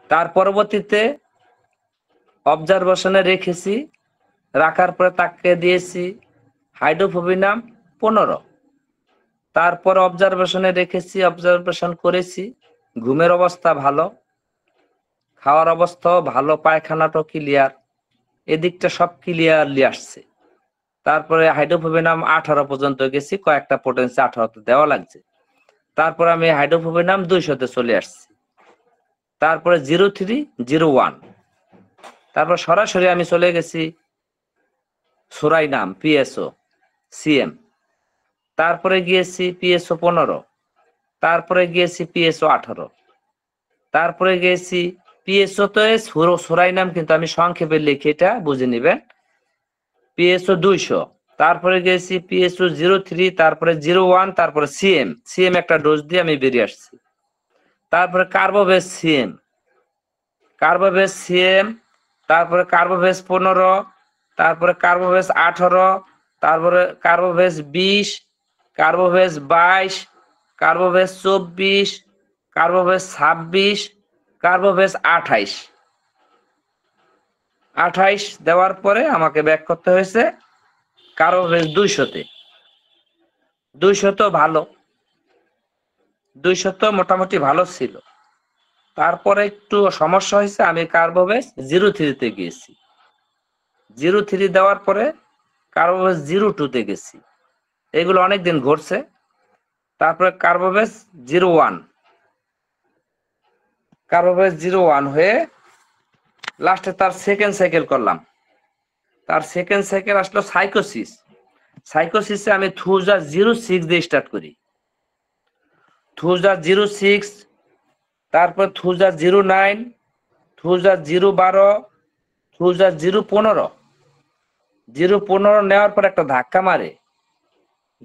তার পরবর্তীতে অবজারভেশনে রেখেছি, রাখার পরে তাকে দিয়েছি হাইড্রোফোবিনাম 15, তারপর অবজারভেশনে রেখেছি, অবজারভেশন করেছি, ঘুমের অবস্থা ভালো, খাওয়ার অবস্থাও ভালো, পায়খানাটাও ক্লিয়ার, এদিকটা সব ক্লিয়ারলি আসছে। তারপরে হাইড্রোফোবিনাম 18 পর্যন্ত গেছি, কয়েকটা পোটেন্সি 18তে দেওয়া লাগছে। তারপর আমি হাইড্রোফোবিনাম 200-তে চলে আসছি, তারপরে 03, 01, তারপর সরাসরি আমি চলে গেছি সোরাইনাম পিএসও সিএম, তারপরে গিয়েছি পিএসও 15, তারপরে গিয়েছি পিএসও 18, তারপরে গিয়েছি পিএসও তো সোরাইনাম কিন্তু আমি সংক্ষেপে লিখে এটা বুঝে নিবেন, পিএসও 200, তারপরে গিয়েছি পিএসও 03, তারপরে 01, তারপরে সিএম একটা ডোজ দিয়ে আমি বেরিয়ে আসছি। তারপরে কার্বোভেজ সিএম, তারপরে কার্বোভেজ 15, তারপরে কার্বোভেজ 18, তারপরে Carbo veg 20, Carbo veg 22, Carbo veg 24, Carbo veg 26, Carbo veg 28 দেওয়ার পরে আমাকে ব্যাক করতে হয়েছে কার্বোভেজ 200-তে। 200 ভালো, 200 মোটামুটি ভালো ছিল। তারপরে একটু সমস্যা হয়েছে, আমি কার্বোভেজ 03-তে গিয়েছি, 03 দেওয়ার পরে কার্বোভেজ 02-তে গেছি, এগুলো অনেকদিন ঘটছে। তারপরে কার্বোভেজ 01 হয়ে লাস্টে তার সেকেন্ড সাইকেল করলাম, তার সেকেন্ড সাইকেল আসলো সাইকোসিসে আমি থুজা 06 দিয়ে স্টার্ট করি, থুজা 06, তারপর থুজা 09, থুজা 012, থুজা 015 নেওয়ার পর একটা ধাক্কা মারে,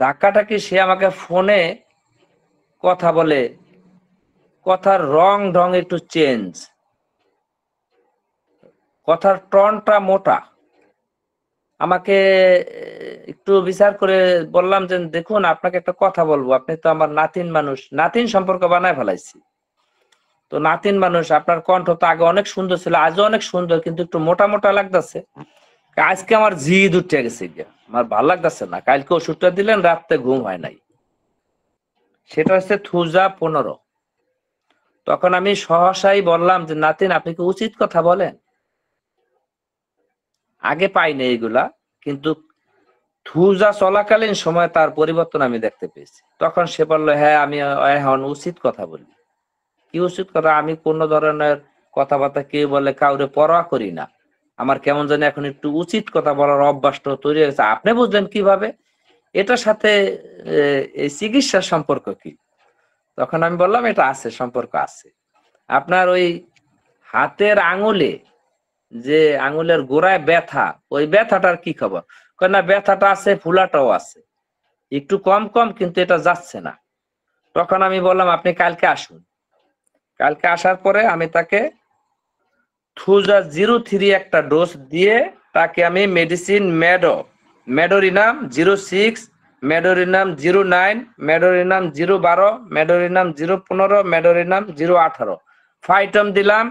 ধাক্কাটা কি সে আমাকে ফোনে কথা বলে, কথার ঢং একটু চেঞ্জ, কথার টনটা মোটা, আমাকে একটু বিচার করে বললাম যে দেখুন আপনাকে একটা কথা বলবো, আপনি তো আমার নাতিন মানুষ, নাতিন সম্পর্ক বানায় ফেলাইছি। তো নাতিন মানুষ, আপনার কণ্ঠ তো আগে অনেক সুন্দর ছিল, আজও অনেক সুন্দর, কিন্তু একটু মোটা মোটা লাগতেছে। আজকে আমার জিদ উঠে গেছে, আমার ভালো লাগতেছে না। কালকে ওষুধটা দিলেন, রাত্রে ঘুম হয় নাই। সেটা হচ্ছে থুজা 15। তখন আমি সহসাই বললাম যে নাতিন, আপনি কি উচিত কথা বলেন? আগে পাইনি এইগুলা, কিন্তু থুজা চলাকালীন সময় তার পরিবর্তন আমি দেখতে পেয়েছি। তখন সে বললো, হ্যাঁ আমি এখন উচিত কথা বলি। কি উচিত কথা? আমি কোন ধরনের কথাবার্তা কেউ বলে কাউরে পরোয়া করি না। আমার কেমন জানি এখন একটু উচিত কথা বলার অভ্যাসটা তৈরি হয়েছে। আপনি বুঝলেন কিভাবে? এটার সাথে এই চিকিৎসার সম্পর্ক কি? তখন আমি বললাম, এটা আছে, সম্পর্ক আছে। আপনার ওই হাতের আঙুলে, যে আঙুলের গোড়ায় ব্যথা, ওই ব্যথাটার কি খবর? না, ব্যথাটা আছে, ফুলাটাও আছে, একটু কম কম, কিন্তু এটা যাচ্ছে না। তখন আমি বললাম, আপনি কালকে আসুন। কালকে আসার পরে আমি তাকে থুজা 03 একটা ডোজ দিয়ে তাকে আমি medicine medorrhinum 06, medorrhinum 09, medorrhinum 012, medorrhinum 015, medorrhinum 018 ফাইটম দিলাম।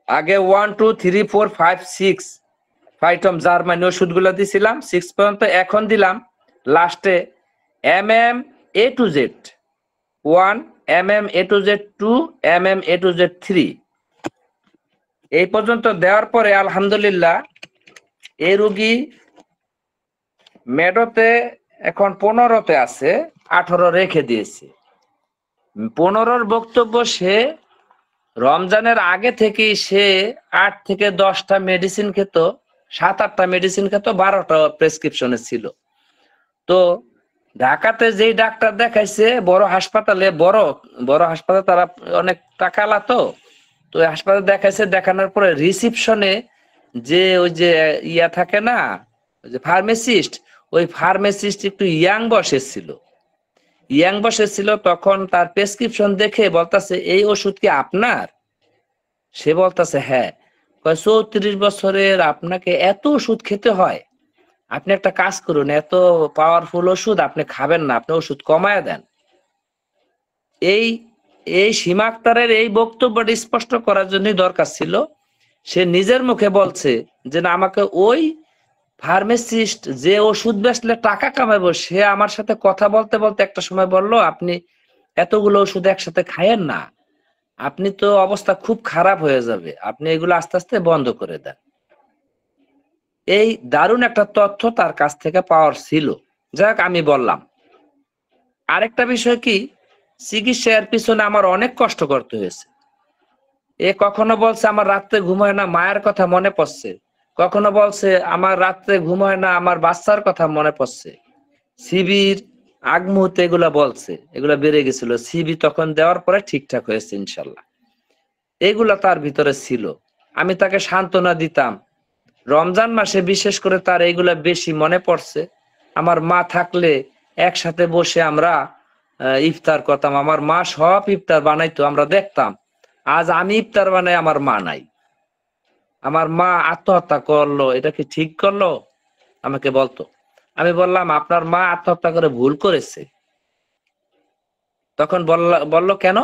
আগে 1 2 3 4 5 6 ফাইটম জার্মানি ওষুধগুলো দিছিলাম 6 পর্যন্ত। এখন দিলাম লাস্টে MMA-to-Z 1, MMA-to-Z 2, MMA-to-Z 3 এই পর্যন্ত দেওয়ার পরে আলহামদুলিল্লাহ এই রোগী মেডোতে এখন 15তে আছে, 18 রেখে দিয়েছে। 15-র বক্তব্য, সে রমজানের আগে থেকেই সে 8 থেকে 10টা মেডিসিন খেত, 7-8টা মেডিসিন খেত, 12টা প্রেসক্রিপশনে ছিল। তো ঢাকাতে যেই ডাক্তার দেখাইছে, বড় হাসপাতালে, বড় হাসপাতালে তারা অনেক টাকা লাতো, তো হাসপাতালে দেখাইছে। দেখানোর পরে রিসিপশনে যে ওই যে ইয়া থাকে না, ওই যে ফার্মাসিস্ট, ওই ফার্মাসিস্ট একটু ইয়াং বয়সের ছিল। তখন তার প্রেসক্রিপশন দেখে বলতাছে, এই ওষুধ কি আপনার? সে বলতাছে হ্যাঁ। 34 বছরের আপনাকে এত ওষুধ খেতে হয়? আপনি একটা কাজ করুন, এত পাওয়ারফুল ওষুধ আপনি খাবেন না, আপনি ওষুধ কমায় দেন। এই সীমা আক্তারের এই বক্তব্যটা স্পষ্ট করার জন্যই দরকার ছিল। সে নিজের মুখে বলছে যে না, আমাকে ওই ফার্মাসিস্ট যে ওষুধ বেচলে টাকা কামাবো, সে আমার সাথে কথা বলতে বলতে একটা সময় বলল, আপনি এতগুলো ওষুধ একসাথে খায়েন না, আপনি তো অবস্থা খুব খারাপ হয়ে যাবে, আপনি এগুলো আস্তে আস্তে বন্ধ করে দেন। এই দারুণ একটা তথ্য তার কাছ থেকে পাওয়ার ছিল। যাক, আমি বললাম। আরেকটা বিষয় কি, চিকিৎসার পিছনে আমার অনেক কষ্ট করতে হয়েছে। কখনো বলছে আমার রাত্রে ঘুম হয় না, মায়ের কথা মনে পড়ছে। কখনো বলছে আমার রাত্রে ঘুম হয় না, আমার বাচ্চার কথা মনে পড়ছে। সিবির আগ মুহূর্তে এগুলা বলছে, এগুলা বেড়ে গেছিল। সিবি তখন দেওয়ার পরে ঠিকঠাক হয়েছে ইনশাল্লাহ। এগুলা তার ভিতরে ছিল। আমি তাকে সান্ত্বনা দিতাম। রমজান মাসে বিশেষ করে তার এইগুলা বেশি মনে পড়ছে। আমার মা থাকলে একসাথে বসে আমরা ইফতার করতাম। আমার মা সব ইফতার বানাইতো, আমরা দেখতাম। আজ আমি ইফতার বানাই, আমার মা নাই। আমার মা আত্মহত্যা করলো, এটা কি ঠিক করলো? আমাকে বলতো। আমি বললাম, আপনার মা আত্মহত্যা করে ভুল করেছে। তখন বলল কেন?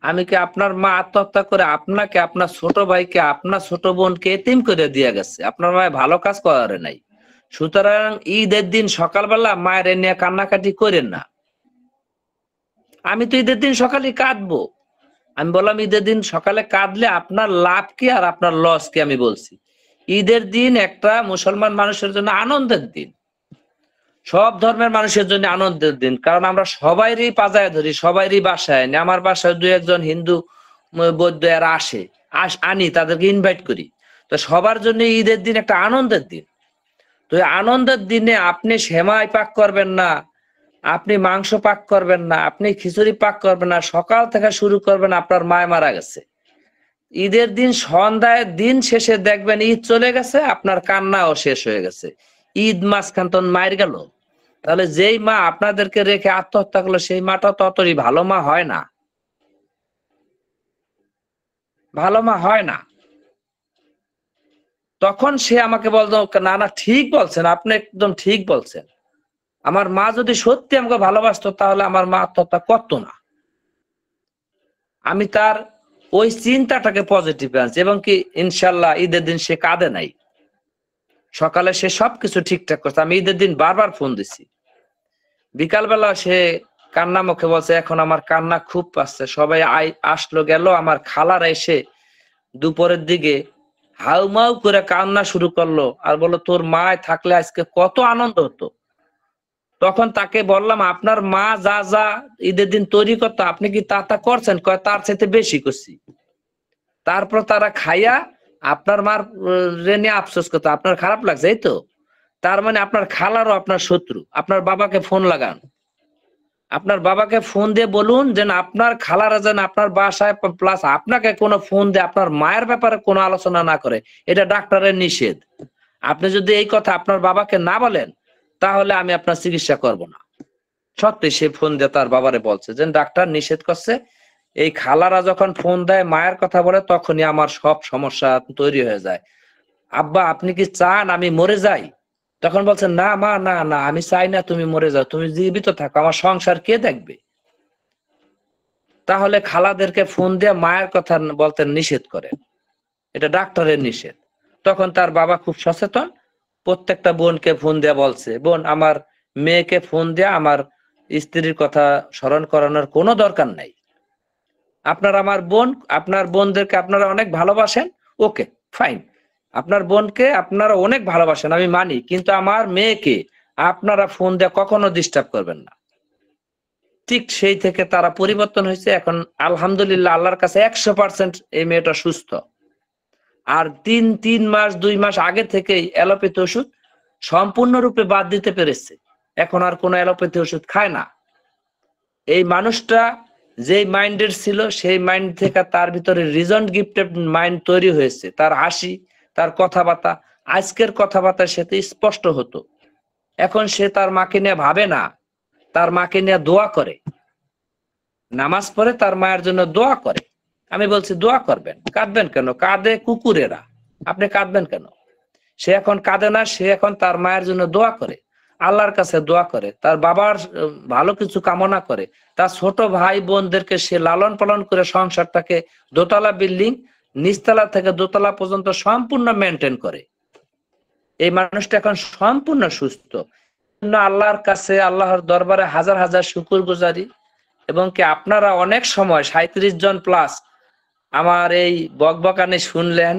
আমি কি, আপনার মা আত্মহত্যা করে আপনাকে, আপনার ছোট ভাইকে, আপনার ছোট বোনকে এতিম করে দিয়ে গেছে। আপনার মায়ের ভালো কাজ করে নাই। সুতরাং ঈদের দিন সকালবেলা মায়ের নিয়ে কান্নাকাটি করেন না। আমি তো ঈদের দিন সকালে কাঁদবো। আমি বললাম, ঈদের দিন সকালে কাঁদলে আপনার লাভ কি আর আপনার লস কি? আমি বলছি, ঈদের দিন একটা মুসলমান মানুষের জন্য আনন্দের দিন, সব ধর্মের মানুষের জন্য আনন্দের দিন। কারণ আমরা সবাইরই পাজায় ধরি, সবাইরই বাসায় আনি। আমার বাসায় 2-1 হিন্দু বৌদ্ধ এরা আনি, তাদেরকে ইনভাইট করি। তো সবার জন্য ঈদের দিন একটা আনন্দের দিন। তো আনন্দের দিনে আপনি সেমাই পাক করবেন না, আপনি মাংস পাক করবেন না, আপনি খিচুড়ি পাক করবেন না, সকাল থেকে শুরু করবেন আপনার মায় মারা গেছে। ঈদের দিন সন্ধ্যায়, দিন শেষে দেখবেন ঈদ চলে গেছে, আপনার কান্নাও শেষ হয়ে গেছে। ঈদ মাঝখান তখন মায়ের গেল। তাহলে যেই মা আপনাদেরকে রেখে আত্মহত্যা করলো, সেই মাটা ততই ভালো মা হয় না, ভালো মা হয় না। তখন সে আমাকে বলতো, না না ঠিক বলছেন, আপনি একদম ঠিক বলছেন। আমার মা যদি সত্যি আমাকে ভালোবাসতো, তাহলে আমার মা আত্মহত্যা করতো না। আমি তার ওই চিন্তাটাকে পজিটিভ আনছি এবং কি ইনশাল্লাহ ঈদের দিন সে কাঁদে নাই, সকালে সে সবকিছু ঠিকঠাক করছে। আমি ঈদের দিন বারবার ফোন দিছি, বিকালবেলা সে কান্না মুখে বলছে এখন আমার কান্না খুব পাচ্ছে, সবাই আসলো গেল, আমার খালারা এসে দুপুরের দিকে হাউমাউ করে কান্না শুরু করলো আর বললো তোর মায় থাকলে আজকে কত আনন্দ হতো। তখন তাকে বললাম আপনার মা যা যা ঈদের দিন তৈরি করতো আপনি কি তা করছেন? কয় তার চাইতে বেশি করছি। তারপর তারা খাইয়া আপনার মার রেনে আফসোস করতো, আপনার খারাপ লাগছে এই তো, তার মানে আপনার খালারও আপনার শত্রু। আপনার বাবাকে ফোন লাগান, আপনার বাবাকে ফোন দিয়ে বলুন যে আপনার খালারা যেন আপনার বাসায় প্লাস আপনাকে কোনো ফোন দিয়ে আপনার মায়ের ব্যাপারে কোনো আলোচনা না করে, এটা ডাক্তারের নিষেধ। আপনি যদি এই কথা আপনার বাবাকে না বলেন তাহলে আমি আপনার চিকিৎসা করব না। সত্যি সে ফোন দিয়ে তার বাবারে বলছে যে ডাক্তার নিষেধ করছে, এই খালারা যখন ফোন দেয় মায়ের কথা বলে তখনই আমার সব সমস্যা তৈরি হয়ে যায়। আব্বা আপনি কি চান আমি মরে যাই? তখন বলছে না মা, না না আমি চাই না তুমি মরে যাও, তুমি জীবিত থাকো, আমার সংসার কে দেখবে? তাহলে খালাদেরকে ফোন দিয়ে মায়ের কথা বলতে নিষেধ করে, এটা ডাক্তারের নিষেধ। তখন তার বাবা খুব সচেতন, প্রত্যেকটা বোনকে ফোন দিয়ে বলছে বোন আমার মেয়েকে ফোন দিয়ে আমার স্ত্রীর কথা স্মরণ করানোর কোনো দরকার নাই। আপনার আমার বোন, আপনার বোনদেরকে আপনারা অনেক ভালোবাসেন, ওকে ফাইন, আপনার বোনকে আপনারা অনেক ভালোবাসেন আমি মানি, কিন্তু আমার মেয়েকে আপনারা ফোন দিয়ে কখনো ডিস্টার্ব করবেন না। ঠিক সেই থেকে তারা পরিবর্তন হয়েছে। এখন আলহামদুলিল্লাহ আল্লাহর কাছে 100% এই মেয়েটা সুস্থ। আর 3 মাস 2 মাস আগে থেকেই অ্যালোপ্যাথি ওষুধ সম্পূর্ণরূপে বাদ দিতে পেরেছে, এখন আর কোনো অ্যালোপ্যাথি ওষুধ খায় না। এই মানুষটা যেই মাইন্ডের ছিল সেই মাইন্ড থেকে তার ভিতরে রিজন গিফটেড মাইন্ড তৈরি হয়েছে। তার হাসি, তার কথাবার্তা, আজকের কথাবার্তার সাথে স্পষ্ট হতো। এখন সে তার মাকে নিয়ে ভাবে না, তার মাকে নিয়ে দোয়া করে, নামাজ পড়ে তার মায়ের জন্য দোয়া করে। আমি বলছি দোয়া করবেন, কাঁদবেন কেন? কাঁদে কুকুরেরা, আপনি কাঁদবেন কেন? সে এখন কাঁদে না, সে এখন তার মায়ের জন্য দোয়া করে, আল্লাহর কাছে দোয়া করে, তার বাবার ভালো কিছু কামনা করে, তার ছোট ভাই বোনদেরকে সে লালন পালন করে সংসারটাকে দোতলা বিল্ডিং নিচতলা থেকে দোতলা পর্যন্ত সম্পূর্ণ মেনটেন করে। এই মানুষটা এখন সম্পূর্ণ সুস্থ। আল্লাহর কাছে আল্লাহর দরবারে হাজার হাজার শুকর গুজারি। এবং কি আপনারা অনেক সময় 37 জন প্লাস আমার এই বকবকানি শুনলেন,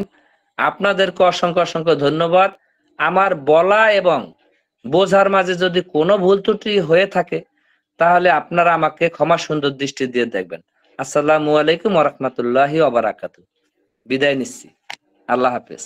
আপনাদেরকে অসংখ্য অসংখ্য ধন্যবাদ। আমার বলা এবং বোঝার মাঝে যদি কোনো ভুল ত্রুটি হয়ে থাকে তাহলে আপনারা আমাকে ক্ষমা সুন্দর দৃষ্টি দিয়ে দেখবেন। আসসালামু আলাইকুম ওয়া রাহমাতুল্লাহি ওয়া বারাকাতুহু। বিদায় নিচ্ছি, আল্লাহ হাফেজ।